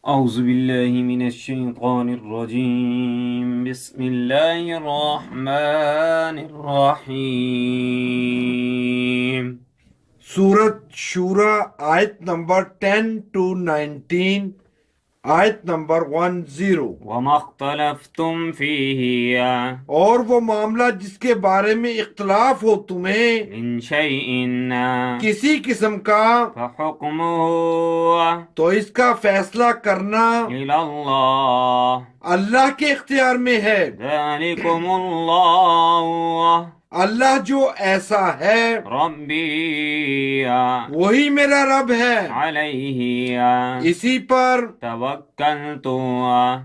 اعوذ باللہ من الشیطان الرجیم بسم اللہ الرحمن الرحیم۔ سورت شورا آیت نمبر 10 to 19، آیت نمبر 10۔ وما اختلفتم فیہ اور وہ معاملہ جس کے بارے میں اختلاف ہو تمہیں من شیء کسی قسم کا، فحکمہ تو اس کا فیصلہ کرنا الی اللہ، اللہ کے اختیار میں ہے۔ ذالکم اللہ اللہ جو ایسا ہے ربی وہی میرا رب ہے، علیہ اسی پر توکلت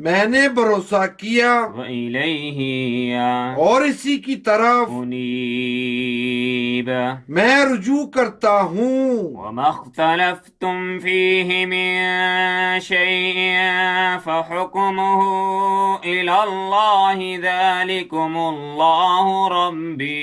میں نے بھروسہ کیا وإلیہ اور اسی کی طرف انیب۔ میں رجوع کرتا ہوں۔ وما اختلفتم فیہ من شیء فحکمہ الی اللہ، ذالکم اللہ ربی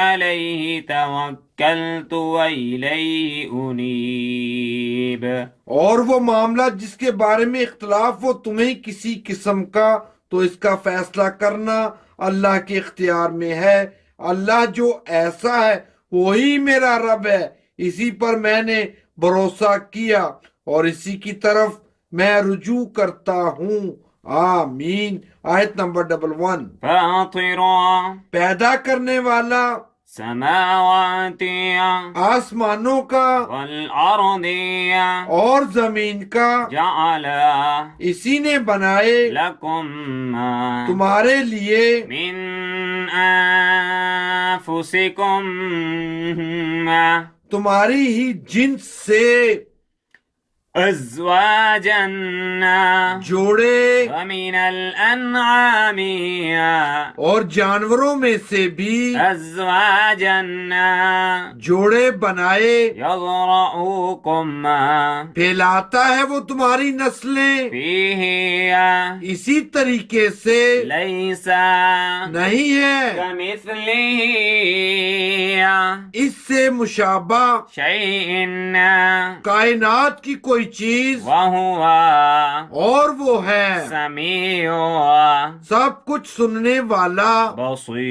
علیہ توکلت وإلیہ انیب۔ اور وہ معاملہ جس کے بارے میں اختلاف ہو تمہیں کسی قسم کا، تو اس کا فیصلہ کرنا اللہ کے اختیار میں ہے۔ اللہ جو ایسا ہے وہی میرا رب ہے، اسی پر میں نے بھروسہ کیا اور اسی کی طرف میں رجوع کرتا ہوں۔ آمین۔ آیت نمبر 11۔ فاطر پیدا کرنے والا سماوات آسمانوں کا والارض اور زمین کا، جعل اسی نے بنائے لکم تمہارے لیے من انفسکم تمہاری ہی جنس سے ازواجا جوڑے ومن الانعام اور جانوروں میں سے بھی ازواجا جوڑے بنائے۔ یضرؤکم پھیلاتا ہے وہ تمہاری نسلیں فیہ اسی طریقے سے، لیس نہیں ہے کمثلہ اس سے مشابہ شیء کائنات کی کوئی چیز، وہو اور وہ ہے سمیع سب کچھ سننے والا بصیر۔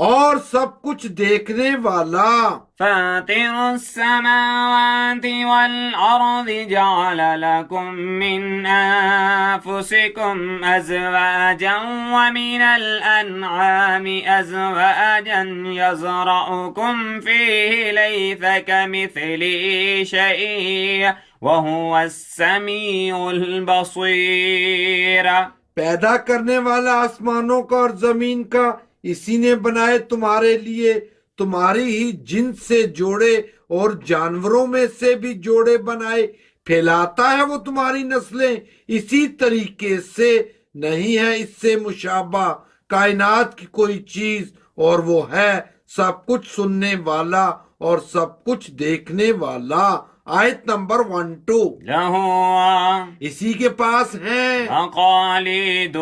اور سب کچھ دیکھنے والا۔ فاطر السماوات والأرض جعل لكم من أنفسكم أزواجا ومن الأنعام أزواجا يزرعكم فيه ليس كمثله شيء وهو السميع البصير۔ پیدا کرنے والا آسمانوں کا اور زمین کا، اسی نے بنائے تمہارے لیے تمہاری ہی جنس سے جوڑے اور جانوروں میں سے بھی جوڑے بنائے۔ پھیلاتا ہے وہ تمہاری نسلیں اسی طریقے سے، نہیں ہے اس سے مشابہ کائنات کی کوئی چیز، اور وہ ہے سب کچھ سننے والا اور سب کچھ دیکھنے والا۔ آیت نمبر 12۔ لہو اسی کے پاس ہیں مقالید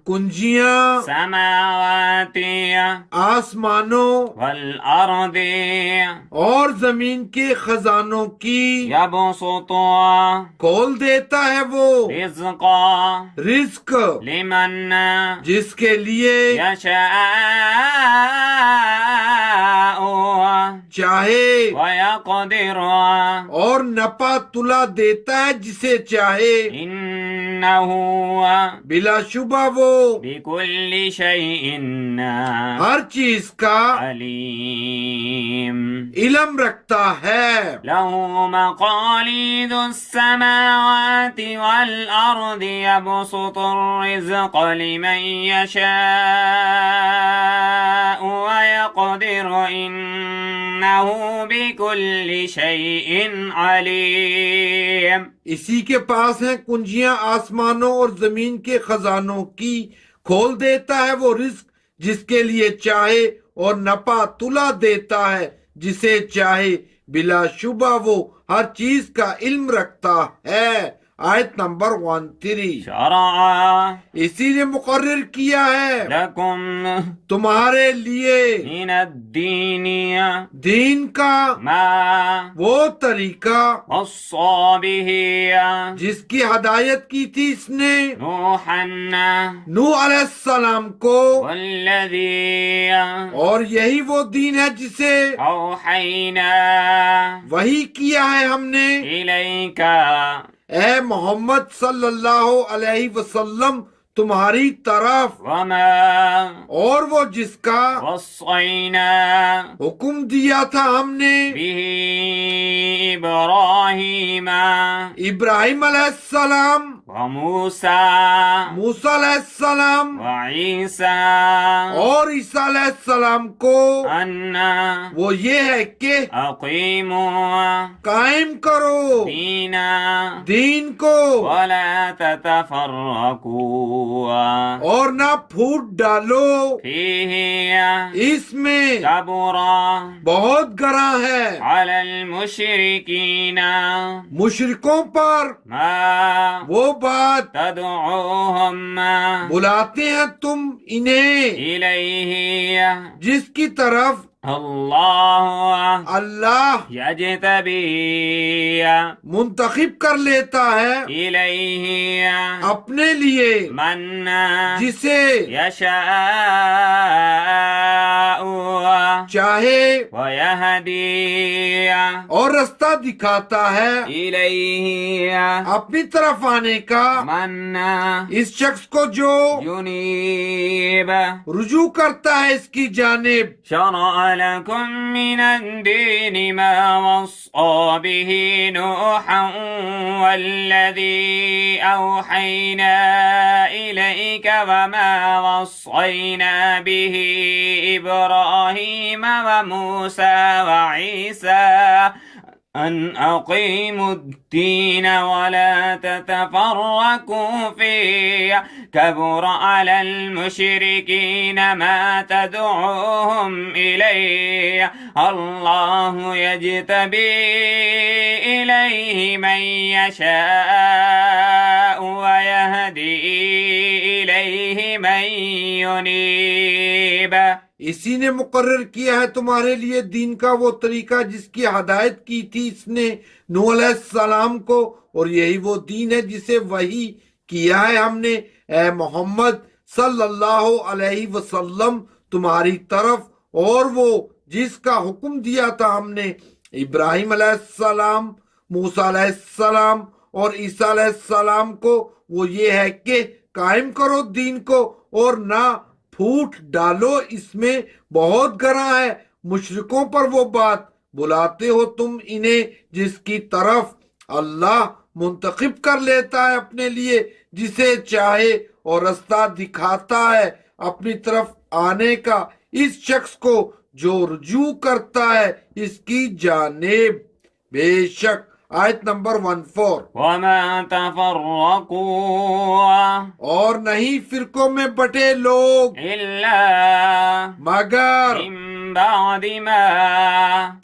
کنجیاں سماوات آسمانوں والارض اور زمین کے خزانوں کی، یبسط کھول دیتا ہے وہ رزق رزق لمن جس کے لیے یشاء چاہے، ویقدر اور نپا تلا دیتا ہے جسے چاہے۔ انہ بلا شبہ وہ بکل شیء ہر چیز کا علیم۔ علم رکھتا ہے۔ لہ مقالید السماوات والارض یبسط الرزق لمن یشاء ویقدر انہ بکل شیء علیم۔ اسی کے پاس ہیں کنجیاں آسمانوں اور زمین کے خزانوں کی، کھول دیتا ہے وہ رزق جس کے لیے چاہے اور نپا تلا دیتا ہے جسے چاہے، بلا شبہ وہ ہر چیز کا علم رکھتا ہے۔ آیت نمبر 13۔ شرع اسی نے مقرر کیا ہے لكم تمہارے لیے من الدين دین کا ما وہ طریقہ وصى به جس کی ہدایت کی تھی اس نے نوحا نوح علیہ السلام کو، والذي اور یہی وہ دین ہے جسے أوحينا وحی کیا ہے ہم نے إليك اے محمد صلی اللہ علیہ وسلم تمہاری طرف، وما اور وہ جس کا وصينا حکم دیا تھا ہم نے به إبراهيم ابراہیم علیہ السلام، وموسى موسیٰ علیہ السلام وعيسى اور عیسیٰ علیہ السلام کو، أن وہ یہ ہے کہ أقيموا قائم کرو دين دین کو ولا تتفرقوا اور نہ پھوٹ ڈالو فيه اس میں، كبر بہت گراں ہے على المشركين مشرکوں پر ما وہ بات تدعوهم بلاتے ہیں تم انہیں إليه جس کی طرف اللہ اللہ یجتبی منتخب کر لیتا ہے الیہ اپنے لیے من جسے یشاء چاہے ویہدی اور رستہ دکھاتا ہے الیہ اپنی طرف آنے کا من اس شخص کو جو ینیب رجوع کرتا ہے اس کی جانب۔ شرع لكم من الدين ما وصى به نوحا والذي أوحينا إليك وما وصينا به إبراهيم وموسى وعيسى أن أقيموا الدين ولا تتفرقوا فيه كبر على المشركين ما تدعوهم إليه الله يجتبي إليه من يشاء ويهدي إليه من ينيب۔ اسی نے مقرر کیا ہے تمہارے لیے دین کا وہ طریقہ جس کی ہدایت کی تھی اس نے نوح علیہ السلام کو، اور یہی وہ دین ہے جسے وحی کیا ہے ہم نے اے محمد صلی اللہ علیہ وسلم تمہاری طرف، اور وہ جس کا حکم دیا تھا ہم نے ابراہیم علیہ السلام، موسیٰ علیہ السلام اور عیسیٰ علیہ السلام کو، وہ یہ ہے کہ قائم کرو دین کو اور نہ پھوٹ ڈالو اس میں، بہت گراں ہے مشرکوں پر وہ بات بلاتے ہو تم انہیں جس کی طرف اللہ منتخب کر لیتا ہے اپنے لیے جسے چاہے اور رستہ دکھاتا ہے اپنی طرف آنے کا اس شخص کو جو رجوع کرتا ہے اس کی جانب۔ بے شک آیت نمبر 14۔ وما تفرقوا اور نہیں فرقوں میں بٹے لوگ إلا مگر من بعد ما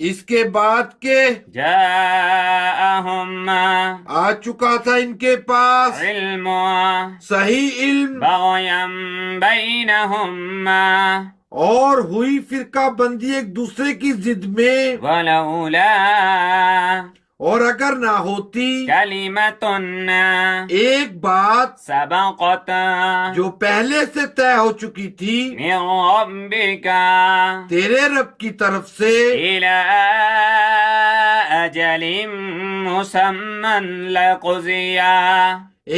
اس کے بعد کے جاءهم آ چکا تھا ان کے پاس علم صحیح علم، بغيا بينهم اور ہوئی فرقہ بندی ایک دوسرے کی ضد میں، ولولا اور اگر نہ ہوتی كلمة ایک بات سبقت جو پہلے سے طے ہو چکی تھی من ربك تیرے رب کی طرف سے إلى أجل مسمى لقضي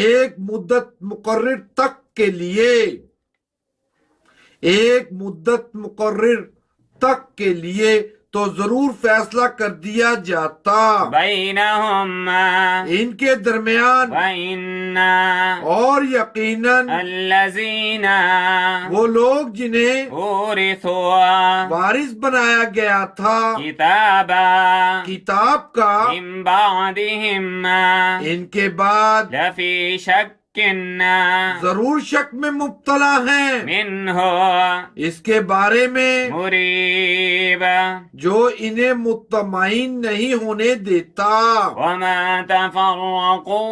ایک مدت مقرر تک کے لیے، ایک مدت مقرر تک کے لیے تو ضرور فیصلہ کر دیا جاتا بينهم ان کے درمیان، وإن اور یقیناً الذين وہ لوگ جنہیں ورثوا وارث بنایا گیا تھا كتابا کتاب کا من بعدهم ان کے بعد لفي شك ضرور شک میں مبتلا ہیں منہ اس کے بارے میں مریب جو انہیں مطمئن نہیں ہونے دیتا. وما تفرقوا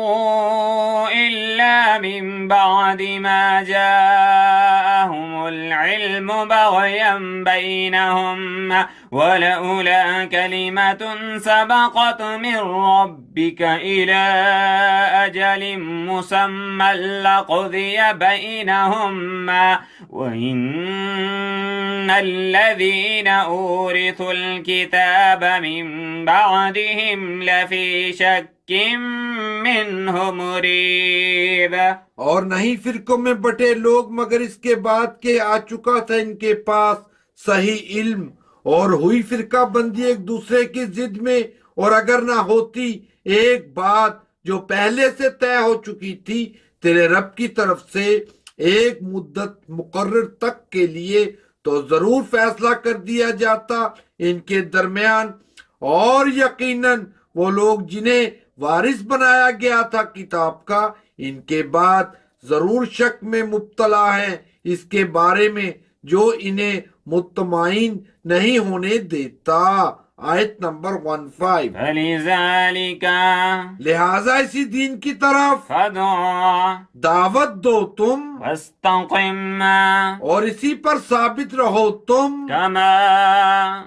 إلا من بعد ما جاءهم العلم بغيا بينهم ولولا كلمة سبقت من ربك إلى أجل مسمى لقضي بينهم وإن الذين أورثوا الكتاب من بعدهم لفي شك منه مريب. اور نہیں فرقوں میں بٹے لوگ مگر اس کے بعد کہ آ چکا تھا ان کے پاس صحیح علم، اور ہوئی فرقہ بندی ایک دوسرے کی ضد میں، اور اگر نہ ہوتی ایک بات جو پہلے سے طے ہو چکی تھی تیرے رب کی طرف سے ایک مدت مقرر تک کے لیے، تو ضرور فیصلہ کر دیا جاتا ان کے درمیان. اور یقیناً وہ لوگ جنہیں وارث بنایا گیا تھا کتاب کا ان کے بعد ضرور شک میں مبتلا ہیں اس کے بارے میں جو انہیں مطمئن نہیں ہونے دیتا. آیت نمبر 15. فلذلك لہذا اسی دین کی طرف فادع دعوت دو تم، واستقم اور اسی پر ثابت رہو تم كما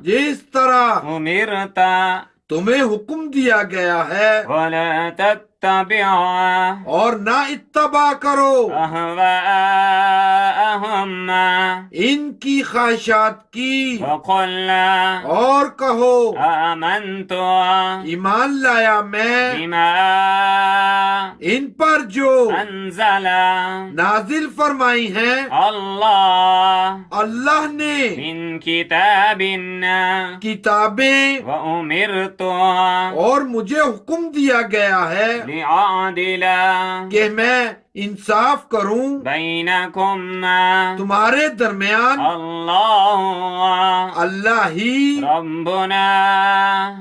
جس طرح أمرت تمہیں حکم دیا گیا ہے، ولا تتبع اور نہ اتباع کرو أهواءهم ان کی خواہشات کی، وقل اور کہو آمنت ایمان لایا میں بما ان پر جو أنزل نازل فرمائی ہیں اللہ نے من كتاب کتابیں، وأمرت اور مجھے حکم دیا گیا ہے لأعدل کہ میں انصاف کروں بينكم تمہارے درمیان. اللہ ہی ربنا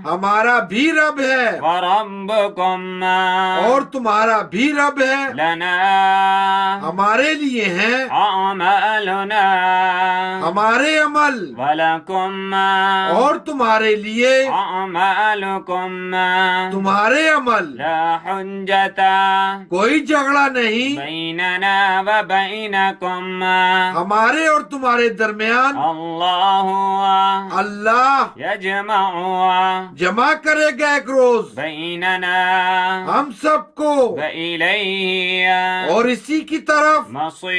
ہمارا بھی رب ہے وربكم اور تمہارا بھی رب ہے، لنا ہمارے لیے ہیں أعمالنا ہمارے عمل ولكم اور تمہارے لیے أعمالكم تمہارے عمل. لا حجة کوئی جھگڑا نہیں بيننا وبينكم ہمارے اور تمہارے درمیان. اللہ يجمع جمع کرے گا ایک روز بيننا ہم سب کو، وإليه اور اسی کی طرف مصير.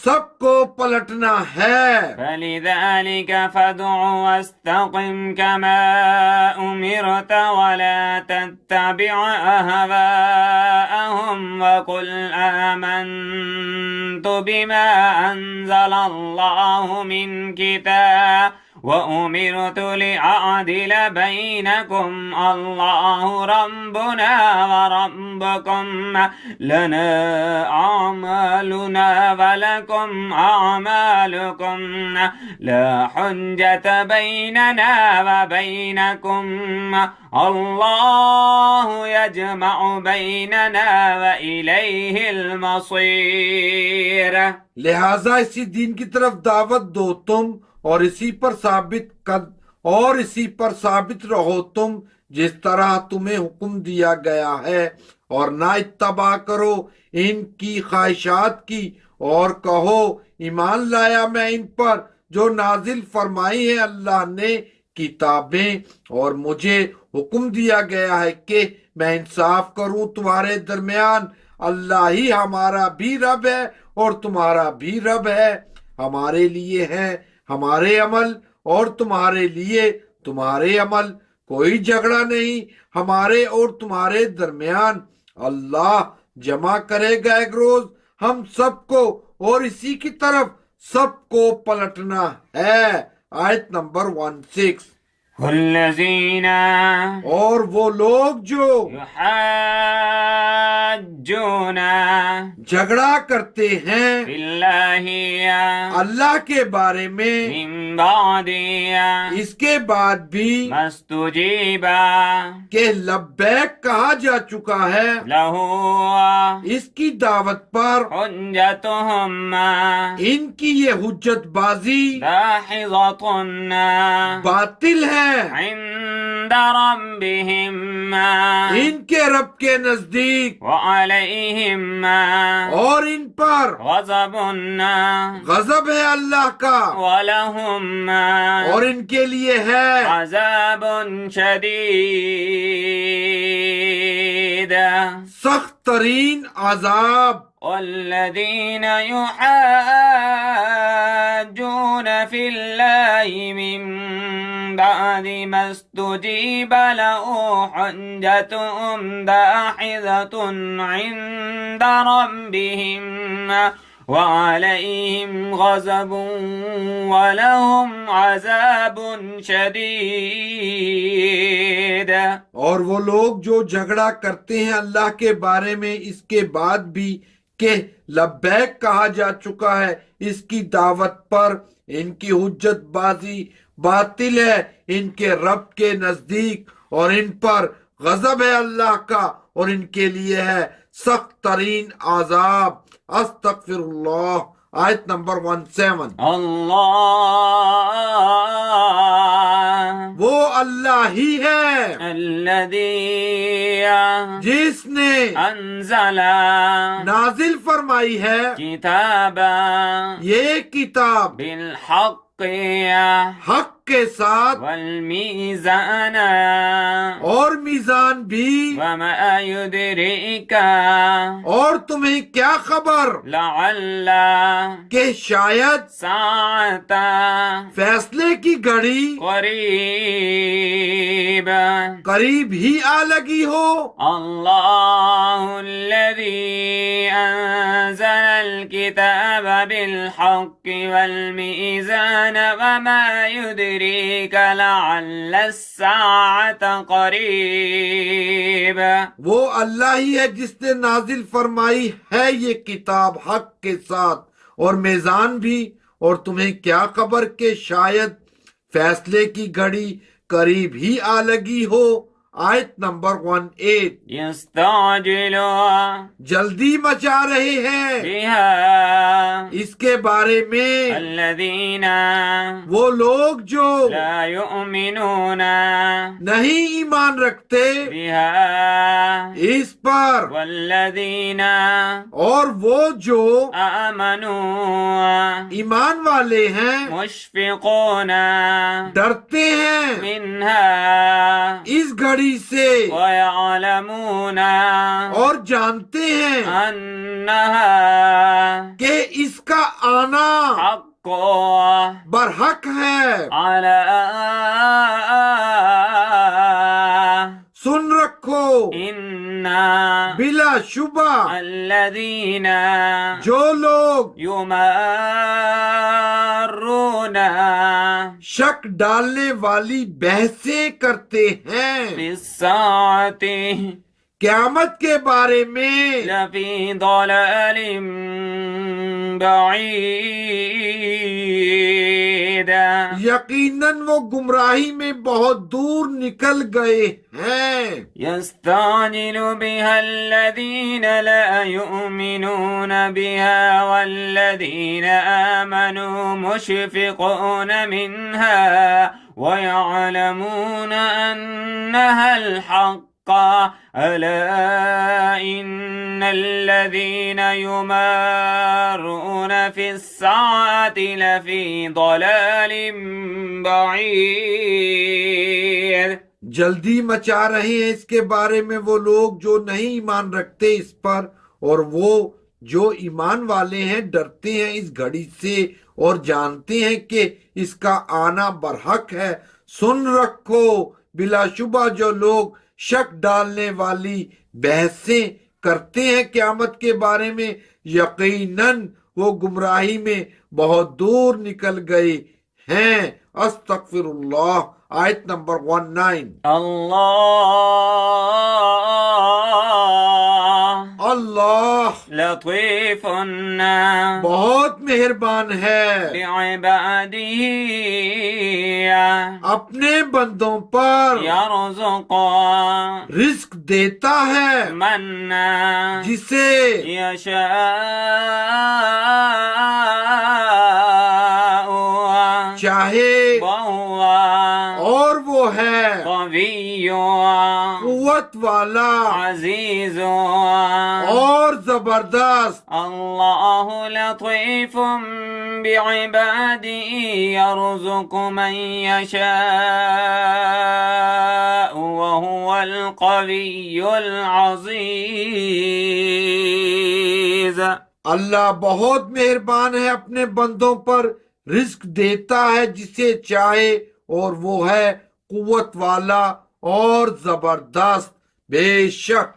سب کو پلٹنا ہے. فلذلك فادع واستقم كما أمرت ولا تتبع أهواءهم وقل آمنت بما أنزل الله من كتاب وأمرت لأعدل بينكم الله ربنا وربكم لنا أعمالنا ولكم أعمالكم لا حجة بيننا وبينكم الله يجمع بيننا وإليه المصير. لہذا اسی دین کی طرف دعوت دو تم، اور اسی پر ثابت رہو تم جس طرح تمہیں حکم دیا گیا ہے، اور نہ اتباع کرو ان کی خواہشات کی، اور کہو ایمان لایا میں ان پر جو نازل فرمائی ہے اللہ نے کتابیں، اور مجھے حکم دیا گیا ہے کہ میں انصاف کروں تمہارے درمیان. اللہ ہی ہمارا بھی رب ہے اور تمہارا بھی رب ہے، ہمارے لیے ہیں ہمارے عمل اور تمہارے لیے تمہارے عمل، کوئی جھگڑا نہیں ہمارے اور تمہارے درمیان. اللہ جمع کرے گا ایک روز ہم سب کو، اور اسی کی طرف سب کو پلٹنا ہے. آیت نمبر 16. الذین اور وہ لوگ جو یحاجون جھگڑا کرتے ہیں فی اللہ اللہ کے بارے میں من بعد اس کے بعد بھی ما استجیب کہ لبیک کہا جا چکا ہے لہ اس کی دعوت پر حجتہم ان کی یہ حجت بازی داحضۃ باطل ہے عند ربہم ان کے رب کے نزدیک وعلیہم اور ان پر غضب غضب ہے اللہ کا ولہم اور ان کے لیے ہے عذاب شدید سخت ترین عذاب والذین یحاجون فی اللہ من بعد ما استجیب له حجتهم داحضۃ عند ربهم وعليهم غضب ولهم عذاب شدید اور وہ لوگ جو جھگڑا کرتے ہیں اللہ کے بارے میں اس کے بعد بھی کہ لبیک کہا جا چکا ہے اس کی دعوت پر ان کی حجت بازی باطل ہے ان کے رب کے نزدیک اور ان پر غضب ہے اللہ کا اور ان کے لیے ہے سخت ترین عذاب استغفر اللہ آیت نمبر 17 اللہ وہ اللہ ہی ہے الذی جس نے انزل نازل فرمائی ہے کتابا یہ کتاب بالحق حق کے ساتھ والمیزان اور میزان بھی وما یدریک اور تمہیں کیا خبر لعل کہ شاید ساعت فیصلے کی گھڑی قریب قریب ہی آ لگی ہو اللہ الذی انزل الكتاب بالحق والمیزان وما يدريك لعل الساعة قریب وہ اللہ ہی ہے جس نے نازل فرمائی ہے یہ کتاب حق کے ساتھ اور میزان بھی اور تمہیں کیا خبر کہ شاید فیصلے کی گھڑی قریب ہی آ لگی ہو آیت نمبر 18 یستعجل جلدی مچا رہے ہیں بها اس کے بارے میں الذین وہ لوگ جو لا یؤمنون نہیں ایمان رکھتے بها اس پر والذین اور وہ جو آمنوا ایمان والے ہیں مشفقون ڈرتے ہیں منها اس گھڑی سے وَيَعْلَمُونَ اور جانتے ہیں أَنَّهَا کہ اس کا آنا حق برحق ہے على سن رکھو إِنَّ بلا شبہ الذين جو لوگ يمارون شک ڈالنے والی بحثیں کرتے ہیں في الساعة قیامت کے بارے میں لفي ضلال بعيد یقیناً وہ گمراہی میں بہت دور نکل گئے ہیں يستعجل بها الذين لا يؤمنون بها والذين آمنوا مشفقون منها ويعلمون أنها الحق ألا إن الذين يمارون في الساعة لفي ضلال بعيد جلدی مچا رہے ہیں اس کے بارے میں وہ لوگ جو نہیں ایمان رکھتے اس پر اور وہ جو ایمان والے ہیں ڈرتے ہیں اس گھڑی سے اور جانتے ہیں کہ اس کا آنا برحق ہے سن رکھو بلا شبہ جو لوگ شک ڈالنے والی بحثیں کرتے ہیں قیامت کے بارے میں یقیناً وہ گمراہی میں بہت دور نکل گئے ہیں استغفر اللہ آیت نمبر 19۔ اللہ لطيف بہت مہربان ہے بعباده اپنے بندوں پر يرزق رزق دیتا ہے من جسے يشاء چاہے وهو اور وہ ہے قوي قوت والا عزيز اور زبردست۔ الله لطيف بعباده يرزق من يشاء وهو القوي العزيز۔ اللہ بہت مہربان ہے اپنے بندوں پر رزق دیتا ہے جسے چاہے اور وہ ہے قوت والا اور زبردست۔ بے شک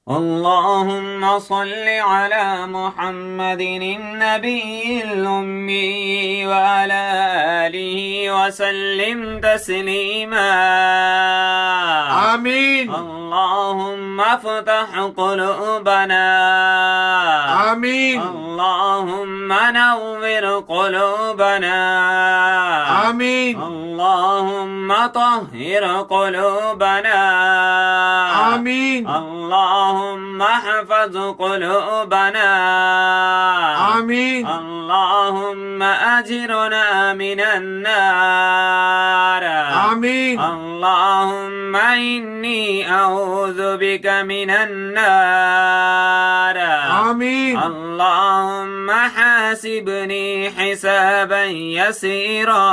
اللهم صل على محمد النبي الأمي وعلى آله وسلم تسليما آمین اللهم افتح قلوبنا آمین اللهم نور قلوبنا آمین اللهم طهر قلوبنا آمین اللهم احفظ قلوبنا آمین اللهم أجرنا من النار آمین اللهم إني أعوذ بك من النار آمین اللهم حاسبني حسابا يسيرا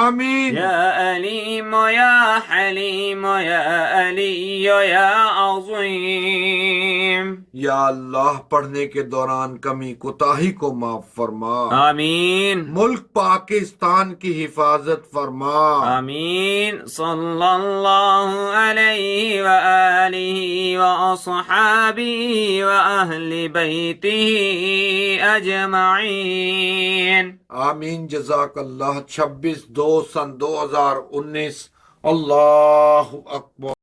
آمین يا أليم يا حليم يا ألي يا عظيم۔ یا اللہ پڑھنے کے دوران کمی کوتاہی کو معاف فرما، آمین ملک پاکستان کی حفاظت فرما۔ آمین صلی اللہ علیہ وآلہ وأصحابہ وأہل بیتہ اجمعین۔ آمین جزاک اللہ۔ 26/2/2019۔ اللہ اکبر۔